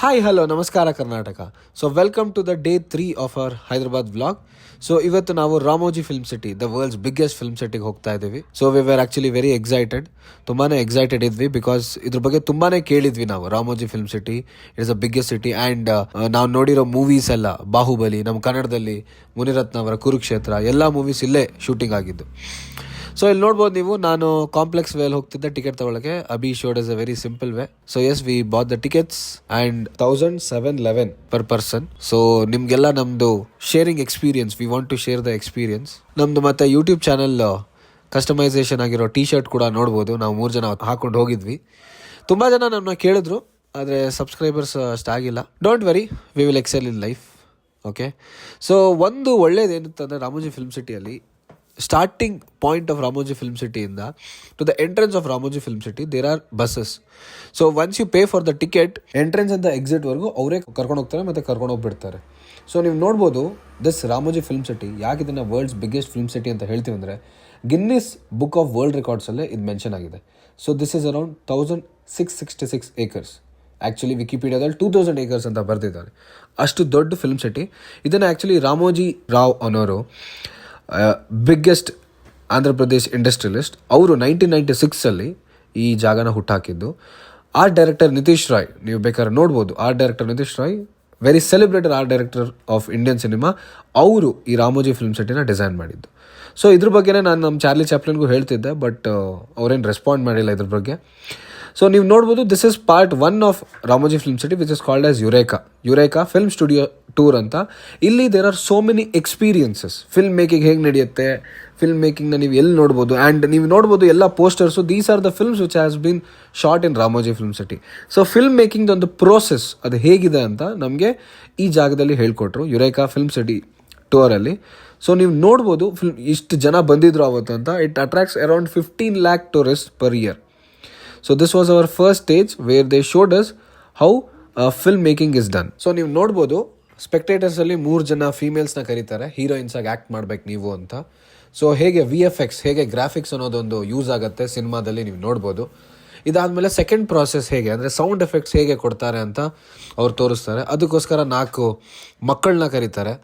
Hi hello ನಮಸ್ಕಾರ Karnataka. So welcome to the day 3 of our Hyderabad vlog. So ಇವತ್ತು ನಾವು Ramoji film city, the world's biggest film ಸಿಟಿಗೆ ಹೋಗ್ತಾ ಇದ್ದೀವಿ. So we were actually very excited. ತುಂಬಾನೇ excited ಇದ್ವಿ ಬಿಕಾಸ್ ಇದ್ರ ಬಗ್ಗೆ ತುಂಬಾನೇ ಕೇಳಿದ್ವಿ ನಾವು. Ramoji film city it is a biggest city and ನಾವು ನೋಡಿರೋ ಮೂವೀಸ್ ಎಲ್ಲ, ಬಾಹುಬಲಿ, ನಮ್ಮ ಕನ್ನಡದಲ್ಲಿ ಮುನಿರತ್ನ ಅವರ ಕುರುಕ್ಷೇತ್ರ, ಎಲ್ಲ ಮೂವೀಸ್ ಇಲ್ಲೇ ಶೂಟಿಂಗ್ ಆಗಿದ್ದು. ಸೊ ಇಲ್ಲಿ ನೋಡ್ಬೋದು ನೀವು, ನಾನು ಕಾಂಪ್ಲೆಕ್ಸ್ ವೇಲ್ ಹೋಗ್ತಿದ್ದೆ ಟಿಕೆಟ್ ತಗೊಳಕ್ಕೆ. ಅಭಿ ಶೋಡ್ is a very simple way. So as we bought the tickets and 1711 per person. So ನಿಮ್ಗೆಲ್ಲ ನಮ್ದು sharing experience, we want to share the experience. ನಮ್ದು ಮತ್ತೆ ಯೂಟ್ಯೂಬ್ ಚಾನಲ್ ಕಸ್ಟಮೈಸೇಷನ್ ಆಗಿರೋ ಟಿ ಶರ್ಟ್ ಕೂಡ ನೋಡ್ಬೋದು. ನಾವು 3 ಜನ ಹಾಕೊಂಡು ಹೋಗಿದ್ವಿ. ತುಂಬ ಜನ ನಮ್ಮನ್ನ ಕೇಳಿದ್ರು, ಆದರೆ ಸಬ್ಸ್ಕ್ರೈಬರ್ಸ್ ಅಷ್ಟಾಗಿಲ್ಲ. Don't worry, we will excel in life. Okay, so ಒಂದು ಒಳ್ಳೇದೇನಿತ್ತಂದರೆ ರಾಮೋಜಿ ಫಿಲ್ಮ್ ಸಿಟಿಯಲ್ಲಿ starting point of Ramoji film ಸಿಟಿಯಿಂದ to the entrance of Ramoji film city there are buses. So once you pay for the ticket, entrance ಅಂತ ಎಕ್ಸಿಟ್ವರೆಗೂ ಅವರೇ ಕರ್ಕೊಂಡು ಹೋಗ್ತಾರೆ ಮತ್ತು ಕರ್ಕೊಂಡು ಹೋಗ್ಬಿಡ್ತಾರೆ. ಸೊ ನೀವು ನೋಡ್ಬೋದು ದಿಸ್ ರಾಮೋಜಿ ಫಿಲ್ಮ್ ಸಿಟಿ. ಯಾಕೆ ಇದನ್ನು ವರ್ಲ್ಡ್ಸ್ ಬಿಗ್ಗೆಸ್ಟ್ ಫಿಲ್ಮ್ ಸಿಟಿ ಅಂತ ಹೇಳ್ತೀವಿ ಅಂದರೆ, ಗಿನ್ನಿಸ್ ಬುಕ್ ಆಫ್ ವರ್ಲ್ಡ್ ರೆಕಾರ್ಡ್ಸಲ್ಲೇ ಇದು ಮೆನ್ಷನ್ ಆಗಿದೆ. So this is around 1666 acres. Actually ವಿಕಿಪೀಡಿಯಾದಲ್ಲಿ 2000 acres ಅಂತ ಬರೆದಿದ್ದಾರೆ. ಅಷ್ಟು ದೊಡ್ಡ ಫಿಲ್ಮ್ ಸಿಟಿ. ಇದನ್ನು ಆ್ಯಕ್ಚುಲಿ ರಾಮೋಜಿ ರಾವ್ ಅನ್ನೋರು, ಬಿಗ್ಗೆಸ್ಟ್ ಆಂಧ್ರ ಪ್ರದೇಶ್ ಇಂಡಸ್ಟ್ರಿಯಲಿಸ್ಟ್, ಅವರು 1996 ಈ ಜಾಗನ ಹುಟ್ಟಾಕಿದ್ದು. ಆರ್ಟ್ ಡೈರೆಕ್ಟರ್ ನಿತೀಶ್ ರಾಯ್, ನೀವು ಬೇಕಾದ್ರೆ ನೋಡ್ಬೋದು. Art director Nitish Roy, very celebrated art director of Indian cinema, ಅವರು ಈ ರಾಮೋಜಿ ಫಿಲ್ಮ್ ಸಿಟಿನ ಡಿಸೈನ್ ಮಾಡಿದ್ದು. ಸೊ ಇದ್ರ ಬಗ್ಗೆನೇ ನಾನು ನಮ್ಮ ಚಾರ್ಲಿ ಚಾಪ್ಲಿನ್ಗೂ ಹೇಳ್ತಿದ್ದೆ, ಬಟ್ ಅವ್ರೇನು ರೆಸ್ಪಾಂಡ್ ಮಾಡಿಲ್ಲ ಇದ್ರ ಬಗ್ಗೆ. ಸೊ ನೀವು ನೋಡ್ಬೋದು, this is part 1 of Ramoji film city which is called as eureka film studio tour ಅಂತ. ಇಲ್ಲಿ there are so many experiences. Film making ಹೇಗೆ ನಡೆಯುತ್ತೆ, ಫಿಲ್ಮ್ ಮೇಕಿಂಗ್ನ ನೀವು ಎಲ್ಲಿ ನೋಡ್ಬೋದು. ಆ್ಯಂಡ್ ನೀವು ನೋಡ್ಬೋದು ಎಲ್ಲ posters, these are the films which has been short in Ramoji film city. So film making ಒಂದು ಪ್ರೋಸೆಸ್ ಅದು ಹೇಗಿದೆ ಅಂತ ನಮಗೆ ಈ ಜಾಗದಲ್ಲಿ ಹೇಳ್ಕೊಟ್ರು, ಯುರೇಕಾ ಫಿಲ್ಮ್ ಸಿಟಿ ಟೂರಲ್ಲಿ. ಸೊ ನೀವು ನೋಡ್ಬೋದು ಇಷ್ಟು ಜನ ಬಂದಿದ್ರು ಅವತ್ತು ಅಂತ. It attracts around 15 lakh tourists per year. So this was our first stage where they showed us how film making is done. So ನೀವು ನೋಡ್ಬೋದು, ಸ್ಪೆಕ್ಟೇಟರ್ಸಲ್ಲಿ 3 ಜನ ಫೀಮೇಲ್ಸ್ನ ಕರೀತಾರೆ, ಹೀರೋಯಿನ್ಸಾಗಿ ಆ್ಯಕ್ಟ್ ಮಾಡ್ಬೇಕು ನೀವು ಅಂತ. ಸೊ ಹೇಗೆ VFX, ಹೇಗೆ ಗ್ರಾಫಿಕ್ಸ್ ಅನ್ನೋದೊಂದು ಯೂಸ್ ಆಗುತ್ತೆ ಸಿನಿಮಾದಲ್ಲಿ ನೀವು ನೋಡ್ಬೋದು. ಇದಾದಮೇಲೆ ಸೆಕೆಂಡ್ ಪ್ರಾಸೆಸ್ ಹೇಗೆ ಅಂದರೆ ಸೌಂಡ್ ಎಫೆಕ್ಟ್ಸ್ ಹೇಗೆ ಕೊಡ್ತಾರೆ ಅಂತ ಅವ್ರು ತೋರಿಸ್ತಾರೆ. ಅದಕ್ಕೋಸ್ಕರ 4 ಮಕ್ಕಳನ್ನ ಕರೀತಾರೆ.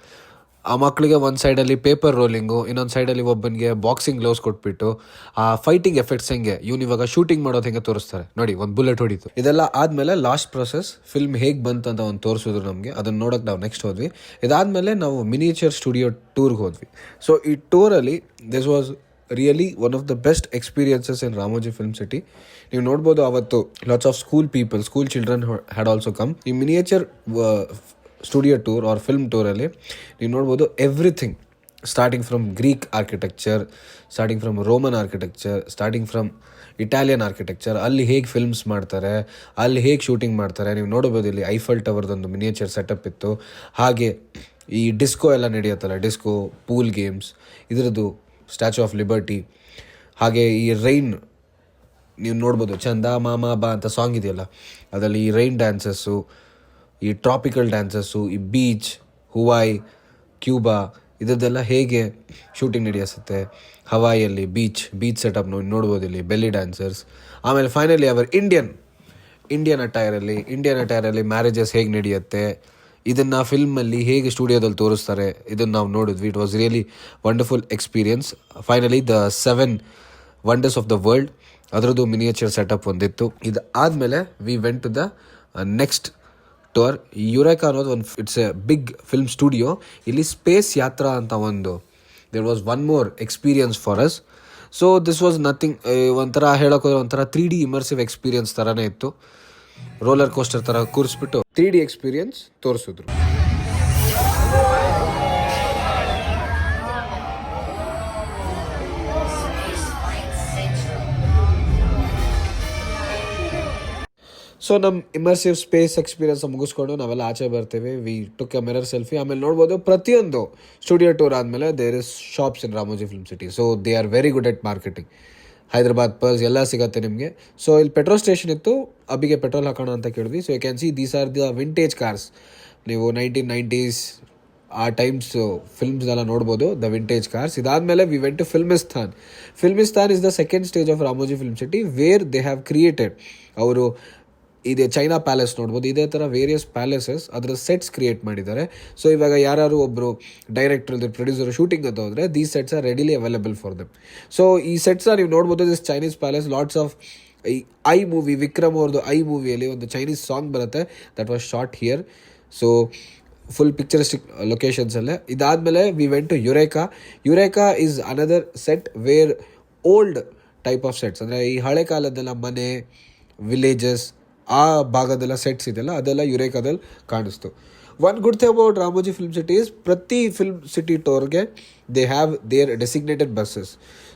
ಆ ಮಕ್ಕಳಿಗೆ ಒಂದು ಸೈಡಲ್ಲಿ ಪೇಪರ್ ರೋಲಿಂಗು, ಇನ್ನೊಂದು ಸೈಡಲ್ಲಿ ಒಬ್ಬನಿಗೆ ಬಾಕ್ಸಿಂಗ್ ಗ್ಲೌಸ್ ಕೊಟ್ಬಿಟ್ಟು ಆ ಫೈಟಿಂಗ್ ಎಫೆಕ್ಟ್ಸ್ ಹೆಂಗೆ, ಇವಾಗ ಶೂಟಿಂಗ್ ಮಾಡೋದು ಹೆಂಗೆ ತೋರಿಸ್ತಾರೆ ನೋಡಿ, ಒಂದು ಬುಲೆಟ್ ಹೊಡಿತು. ಇದೆಲ್ಲ ಆದಮೇಲೆ ಲಾಸ್ಟ್ ಪ್ರೊಸೆಸ್ ಫಿಲ್ಮ್ ಹೇಗೆ ಬಂತು ಅಂತ ಒಂದು ತೋರಿಸಿದ್ರು ನಮಗೆ. ಅದನ್ನು ನೋಡೋಕೆ ನಾವು ನೆಕ್ಸ್ಟ್ ಹೋದ್ವಿ. ಇದಾದಮೇಲೆ ನಾವು ಮಿನಿಯೇಚರ್ ಸ್ಟುಡಿಯೋ ಟೂರ್ಗೆ ಹೋದ್ವಿ. ಸೊ ಈ ಟೂರಲ್ಲಿ this was really one of the best experiences in Ramoji film city. ನೀವು ನೋಡ್ಬೋದು, ಅವತ್ತು lots of school children had also come. ಈ miniature studio tour or film ಟೂರಲ್ಲಿ ನೀವು ನೋಡ್ಬೋದು everything, starting from Greek architecture, starting from Roman architecture, starting from Italian architecture, ಅಲ್ಲಿ ಹೇಗೆ films ಮಾಡ್ತಾರೆ, ಅಲ್ಲಿ ಹೇಗೆ ಶೂಟಿಂಗ್ ಮಾಡ್ತಾರೆ ನೀವು ನೋಡ್ಬೋದು. ಇಲ್ಲಿ ಐಫಲ್ ಟವರ್ದೊಂದು ಮಿನಿಯೇಚರ್ ಸೆಟಪ್ ಇತ್ತು. ಹಾಗೆ ಈ ಡಿಸ್ಕೋ ಎಲ್ಲ ನಡೆಯುತ್ತಲ್ಲ, ಡಿಸ್ಕೋ, ಪೂಲ್ ಗೇಮ್ಸ್, ಇದರದ್ದು ಸ್ಟ್ಯಾಚ್ಯೂ ಆಫ್ ಲಿಬರ್ಟಿ, ಹಾಗೆ ಈ ರೈನ್ ನೀವು ನೋಡ್ಬೋದು, ಚಂದ ಮಾಮ ಬಾ ಅಂತ ಸಾಂಗ್ ಇದೆಯಲ್ಲ, ಅದರಲ್ಲಿ ಈ ರೈನ್ ಡ್ಯಾನ್ಸಸ್ಸು, ಈ ಟ್ರಾಪಿಕಲ್ ಡ್ಯಾನ್ಸಸ್ಸು, ಈ ಬೀಚ್, ಹುವಾಯ್, ಕ್ಯೂಬಾ, ಇದರದ್ದೆಲ್ಲ ಹೇಗೆ ಶೂಟಿಂಗ್ ನಡೆಯುತ್ತೆ. ಹವಾಯಿಯಲ್ಲಿ ಬೀಚ್ ಸೆಟಪ್ ನೋಡ್ಬೋದು ಇಲ್ಲಿ, ಬೆಲ್ಲಿ ಡ್ಯಾನ್ಸರ್ಸ್. ಆಮೇಲೆ ಫೈನಲಿ ಅವರ್ ಇಂಡಿಯನ್ ಅಟೈರಲ್ಲಿ ಮ್ಯಾರೇಜಸ್ ಹೇಗೆ ನಡೆಯುತ್ತೆ, ಇದನ್ನು ಫಿಲ್ಮಲ್ಲಿ ಹೇಗೆ ಸ್ಟುಡಿಯೋದಲ್ಲಿ ತೋರಿಸ್ತಾರೆ, ಇದನ್ನು ನಾವು ನೋಡಿದ್ವಿ. It was really wonderful experience. Finally the 7 wonders of the world, ಅದರದ್ದು ಮಿನಿಯೇಚರ್ ಸೆಟಪ್ ಒಂದಿತ್ತು. ಇದು ಆದಮೇಲೆ we went to the next tour. Eureka ಅನ್ನೋದು it's a big film studio. ಇಲ್ಲಿ ಸ್ಪೇಸ್ ಯಾತ್ರಾ ಅಂತ there was one more experience for us. So this was nothing, ಒಂಥರ ಹೇಳೋಕೋದ್ರೆ ಒಂಥರ 3D ಇಮರ್ಸಿವ್ ಎಕ್ಸ್ಪೀರಿಯನ್ಸ್ ಥರನೇ ಇತ್ತು. ರೋಲರ್ ಕೋಸ್ಟರ್ ಥರ ಕೂರಿಸ್ಬಿಟ್ಟು 3D ಎಕ್ಸ್ಪೀರಿಯನ್ಸ್ ತೋರಿಸಿದ್ರು. ಸೊ ನಮ್ಮ ಇಮರ್ಸಿವ್ ಸ್ಪೇಸ್ ಎಕ್ಸ್ಪೀರಿಯನ್ಸ್ ಮುಗಿಸ್ಕೊಂಡು ನಾವೆಲ್ಲ ಆಚೆ ಬರ್ತೀವಿ. We took a mirror selfie. ಆಮೇಲೆ ನೋಡ್ಬೋದು, ಪ್ರತಿಯೊಂದು ಸ್ಟುಡಿಯೋ ಟೂರ್ ಆದಮೇಲೆ there is shops in Ramoji film city. So they are very good at marketing. Hyderabad purse ಎಲ್ಲ ಸಿಗುತ್ತೆ ನಿಮಗೆ. ಸೊ ಇಲ್ಲಿ ಪೆಟ್ರೋಲ್ ಸ್ಟೇಷನ್ ಇತ್ತು, ಅಬ್ಬಿಗೆ ಪೆಟ್ರೋಲ್ ಹಾಕೋಣ ಅಂತ ಕೇಳಿದ್ವಿ. So you can see these are the vintage cars. ನೀವು 1990s ಆ ಟೈಮ್ಸ್ ಫಿಲ್ಮ್ಸ್ ಎಲ್ಲ ನೋಡ್ಬೋದು, ದ ವಿಂಟೇಜ್ ಕಾರ್ಸ್. ಇದಾದಮೇಲೆ we went to Filmistan is the second stage of Ramoji film city where they have created. ಅವರು ಇದೆ ಚೈನಾ ಪ್ಯಾಲೇಸ್ ನೋಡ್ಬೋದು. ಇದೇ ಥರ ವೇರಿಯಸ್ ಪ್ಯಾಲೇಸಸ್ ಅದರ ಸೆಟ್ಸ್ ಕ್ರಿಯೇಟ್ ಮಾಡಿದ್ದಾರೆ. ಸೊ ಇವಾಗ ಯಾರು ಒಬ್ಬರು ಡೈರೆಕ್ಟರ್ ಪ್ರೊಡ್ಯೂಸರ್ ಶೂಟಿಂಗ್ ಅಂತ ಹೋದರೆ these sets are readily available for them. So ಈ ಸೆಟ್ಸ್ನ ನೀವು ನೋಡ್ಬೋದು. This Chinese palace, lots of I movie, Vikram ಅವ್ರದ್ದು ಐ ಮೂವಿಯಲ್ಲಿ ಒಂದು ಚೈನೀಸ್ ಸಾಂಗ್ ಬರುತ್ತೆ, that was shot here. So full picturesque ಲೊಕೇಶನ್ಸಲ್ಲೇ. ಇದಾದಮೇಲೆ we went to Eureka is another set where old type of sets, ಅಂದರೆ ಈ ಹಳೆ ಕಾಲದೆಲ್ಲ ಮನೆ, ವಿಲೇಜಸ್, ಆ ಭಾಗದೆಲ್ಲ ಸೆಟ್ಸ್ ಇದೆಲ್ಲ ಅದೆಲ್ಲ ಯುರೇಕಾದಲ್ಲಿ ಕಾಣಿಸ್ತು. One good thing about Ramoji film city is ಪ್ರತಿ ಫಿಲ್ಮ್ ಸಿಟಿ ಟೋರ್ಗೆ they have their designated buses.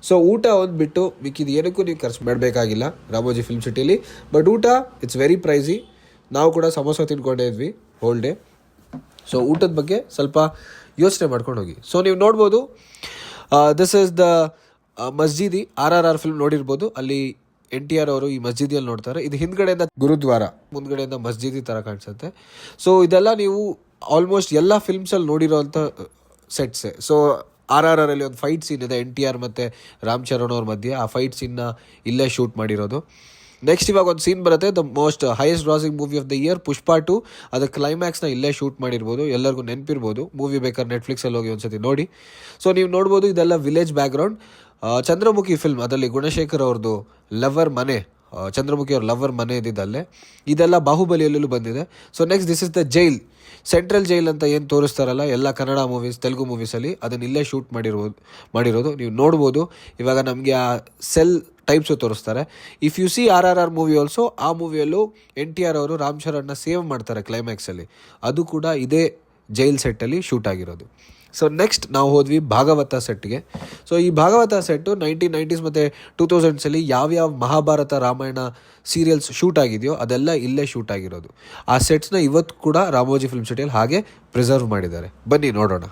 So ಊಟ ಒಂದು ಬಿಟ್ಟು ಮಿಕ್ಕಿದ ಏನಕ್ಕೂ ನೀವು ಖರ್ಚು ಮಾಡಬೇಕಾಗಿಲ್ಲ ರಾಮೋಜಿ ಫಿಲ್ಮ್ ಸಿಟಿಲಿ. ಬಟ್ ಊಟ ಇಟ್ಸ್ ವೆರಿ ಪ್ರೈಸಿ. ನಾವು ಕೂಡ ಸಮೋಸ ತಿನ್ಕೊಂಡೇ ಇದ್ವಿ ಹೋಲ್ ಡೇ. ಸೊ ಊಟದ ಬಗ್ಗೆ ಸ್ವಲ್ಪ ಯೋಚನೆ ಮಾಡ್ಕೊಂಡು ಹೋಗಿ. ಸೊ ನೀವು ನೋಡ್ಬೋದು, ದಿಸ್ ಇಸ್ ದ ಮಸ್ಜಿದಿ. RRR ಫಿಲ್ಮ್ ನೋಡಿರ್ಬೋದು, ಅಲ್ಲಿ NTR ಅವರು ಈ ಮಸ್ಜಿದಿಯಲ್ಲಿ ನೋಡ್ತಾರೆ. ಇದು ಹಿಂದ್ಗಡೆಯಿಂದ ಗುರುದ್ವಾರ, ಮುಂದ್ಗಡೆಯಿಂದ ಮಸ್ಜಿದಿ ಥರ ಕಾಣಿಸುತ್ತೆ. ಸೊ ಇದೆಲ್ಲ ನೀವು ಆಲ್ಮೋಸ್ಟ್ ಎಲ್ಲ ಫಿಲ್ಮ್ಸಲ್ಲಿ ನೋಡಿರೋವಂಥ ಸೆಟ್ಸೇ. ಸೊ RRR ಅಲ್ಲಿ ಒಂದು ಫೈಟ್ ಸೀನ್ ಇದೆ NTR ಮತ್ತು ರಾಮ್ ಚರಣ್ ಅವ್ರ ಮಧ್ಯೆ. ಆ ಫೈಟ್ ಸೀನ್ನ ಇಲ್ಲೇ ಶೂಟ್ ಮಾಡಿರೋದು. ನೆಕ್ಸ್ಟ್ ಇವಾಗ ಒಂದು ಸೀನ್ ಬರುತ್ತೆ, the most highest grossing movie of the year Pushpa 2. ಅದು ಕ್ಲೈಮ್ಯಾಕ್ಸ್ನ ಇಲ್ಲೇ ಶೂಟ್ ಮಾಡಿರ್ಬೋದು, ಎಲ್ಲರಿಗೂ ನೆನಪಿರ್ಬೋದು. ಮೂವಿ ಬೇಕಾದ್ರೆ ನೆಟ್ಫ್ಲಿಕ್ಸಲ್ಲಿ ಹೋಗಿ ಒಂದ್ಸತಿ ನೋಡಿ. ಸೊ ನೀವು ನೋಡ್ಬೋದು ಇದೆಲ್ಲ ವಿಲೇಜ್ ಬ್ಯಾಕ್ಗ್ರೌಂಡ್. ಚಂದ್ರಮುಖಿ ಫಿಲ್ಮ್, ಅದರಲ್ಲಿ ಗುಣಶೇಖರ್ ಅವ್ರದ್ದು ಲವರ್ ಮನೆ, ಚಂದ್ರಮುಖಿ ಅವ್ರ ಲವರ್ ಮನೆ ಇದ್ದಿದ್ದಲ್ಲೇ. ಇದೆಲ್ಲ ಬಾಹುಬಲಿಯಲ್ಲೂ ಬಂದಿದೆ. So next this is the jail, central jail ಅಂತ ಏನು ತೋರಿಸ್ತಾರಲ್ಲ ಎಲ್ಲ ಕನ್ನಡ ಮೂವೀಸ್, ತೆಲುಗು ಮೂವೀಸಲ್ಲಿ, ಅದನ್ನ ಇಲ್ಲೇ ಶೂಟ್ ಮಾಡಿರೋದು ನೀವು ನೋಡ್ಬೋದು. ಇವಾಗ ನಮಗೆ ಆ ಸೆಲ್ ಟೈಪ್ಸು ತೋರಿಸ್ತಾರೆ. If U C RRR movie also, ಆ ಮೂವಿಯಲ್ಲೂ NTR ಅವರು ರಾಮ್ ಚರಣ್ನ ಸೇವ್ ಮಾಡ್ತಾರೆ ಕ್ಲೈಮ್ಯಾಕ್ಸಲ್ಲಿ. ಅದು ಕೂಡ ಇದೇ ಜೈಲ್ ಸೆಟ್ಟಲ್ಲಿ ಶೂಟ್ ಆಗಿರೋದು. ಸೊ ನೆಕ್ಸ್ಟ್ ನಾವು ಹೋದ್ವಿ ಭಾಗವತ ಸೆಟ್ಗೆ. ಸೊ ಈ ಭಾಗವತ ಸೆಟ್ಟು 1990s ಮತ್ತು 2000ಸಲ್ಲಿ ಯಾವ್ಯಾವ ಮಹಾಭಾರತ ರಾಮಾಯಣ ಸೀರಿಯಲ್ಸ್ ಶೂಟ್ ಆಗಿದೆಯೋ ಅದೆಲ್ಲ ಇಲ್ಲೇ ಶೂಟ್ ಆಗಿರೋದು. ಆ ಸೆಟ್ಸ್ನ ಇವತ್ತು ಕೂಡ ರಾಮೋಜಿ ಫಿಲ್ಮ್ ಸಿಟಿಯಲ್ಲಿ ಹಾಗೆ ಪ್ರಿಸರ್ವ್ ಮಾಡಿದ್ದಾರೆ. ಬನ್ನಿ ನೋಡೋಣ.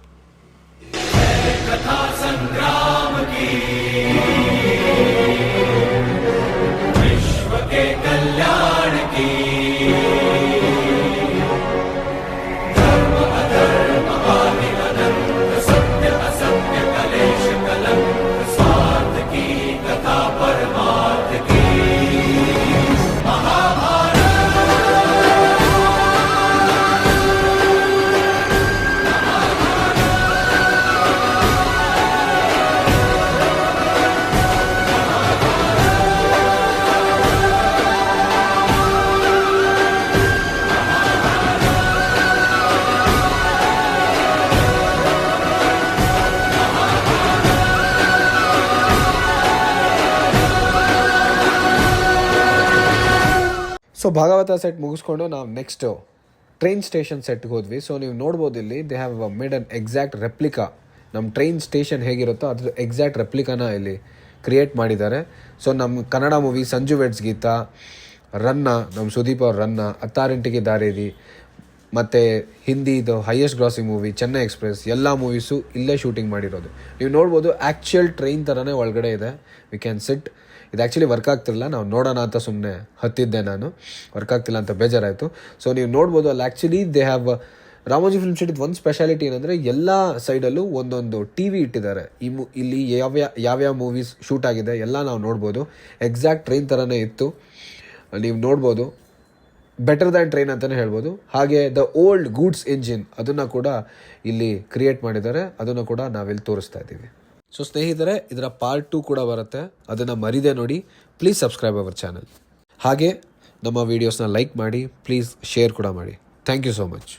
ಸೊ ಭಾಗವತ ಸೆಟ್ ಮುಗಿಸ್ಕೊಂಡು ನಾವು ನೆಕ್ಸ್ಟ್ ಟ್ರೈನ್ ಸ್ಟೇಷನ್ ಸೆಟ್ಗೆ ಹೋದ್ವಿ. ಸೊ ನೀವು ನೋಡ್ಬೋದು ಇಲ್ಲಿ they have made an exact replica. ನಮ್ಮ ಟ್ರೈನ್ ಸ್ಟೇಷನ್ ಹೇಗಿರುತ್ತೋ ಅದ್ರ ಎಕ್ಸಾಕ್ಟ್ ರೆಪ್ಲಿಕಾನ ಇಲ್ಲಿ ಕ್ರಿಯೇಟ್ ಮಾಡಿದ್ದಾರೆ. ಸೊ ನಮ್ಮ ಕನ್ನಡ ಮೂವಿ ಸಂಜು ವೆಡ್ಸ್ ಗೀತಾ, ರನ್ನ, ನಮ್ಮ ಸುದೀಪ್ ಅವ್ರ ರನ್ನ, ಅತ್ತಾರಿಂಟಿಗೆ ದಾರೇದಿ, ಮತ್ತು ಹಿಂದಿದು highest grossing movie Chennai express, ಎಲ್ಲ ಮೂವೀಸು ಇಲ್ಲೇ ಶೂಟಿಂಗ್ ಮಾಡಿರೋದು. ನೀವು ನೋಡ್ಬೋದು ಆ್ಯಕ್ಚುಯಲ್ ಟ್ರೈನ್ ಥರನೇ ಒಳಗಡೆ ಇದೆ. We can sit. ಇದು ಆ್ಯಕ್ಚುಲಿ ವರ್ಕ್ ಆಗ್ತಿರಲಿಲ್ಲ, ನಾವು ನೋಡೋಣ ಅಂತ ಸುಮ್ಮನೆ ಹತ್ತಿದ್ದೆ ನಾನು, ವರ್ಕ್ ಆಗ್ತಿಲ್ಲ ಅಂತ ಬೇಜಾರಾಯಿತು. ಸೊ ನೀವು ನೋಡ್ಬೋದು ಅಲ್ಲಿ actually they have Ramoji film ಸಿಟಿದು ಒಂದು ಸ್ಪೆಷಾಲಿಟಿ ಏನಂದರೆ ಎಲ್ಲ ಸೈಡಲ್ಲೂ ಒಂದೊಂದು TV ಇಟ್ಟಿದ್ದಾರೆ. ಇಲ್ಲಿ ಯಾವ್ಯಾವ ಮೂವೀಸ್ ಶೂಟ್ ಆಗಿದೆ ಎಲ್ಲ ನಾವು ನೋಡ್ಬೋದು. ಎಕ್ಸಾಕ್ಟ್ ಟ್ರೈನ್ ಥರನೇ ಇತ್ತು, ನೀವು ನೋಡ್ಬೋದು. ಬೆಟರ್ ದ್ಯಾನ್ ಟ್ರೈನ್ ಅಂತಲೇ ಹೇಳ್ಬೋದು. ಹಾಗೆ ದ ಓಲ್ಡ್ ಗೂಡ್ಸ್ ಇಂಜಿನ್ ಅದನ್ನು ಕೂಡ ಇಲ್ಲಿ ಕ್ರಿಯೇಟ್ ಮಾಡಿದ್ದಾರೆ, ಅದನ್ನು ಕೂಡ ನಾವಿಲ್ಲಿ ತೋರಿಸ್ತಾ ಇದ್ದೀವಿ. ಸೊ ಸ್ನೇಹಿತರೆ, ಇದರ ಪಾರ್ಟ್ 2 ಕೂಡ ಬರುತ್ತೆ, ಅದನ್ನು ಮರಿದೆ ನೋಡಿ. Please subscribe our channel. ಹಾಗೆ ನಮ್ಮ ವೀಡಿಯೋಸ್ನ ಲೈಕ್ ಮಾಡಿ, ಪ್ಲೀಸ್ ಶೇರ್ ಕೂಡ ಮಾಡಿ. Thank you so much.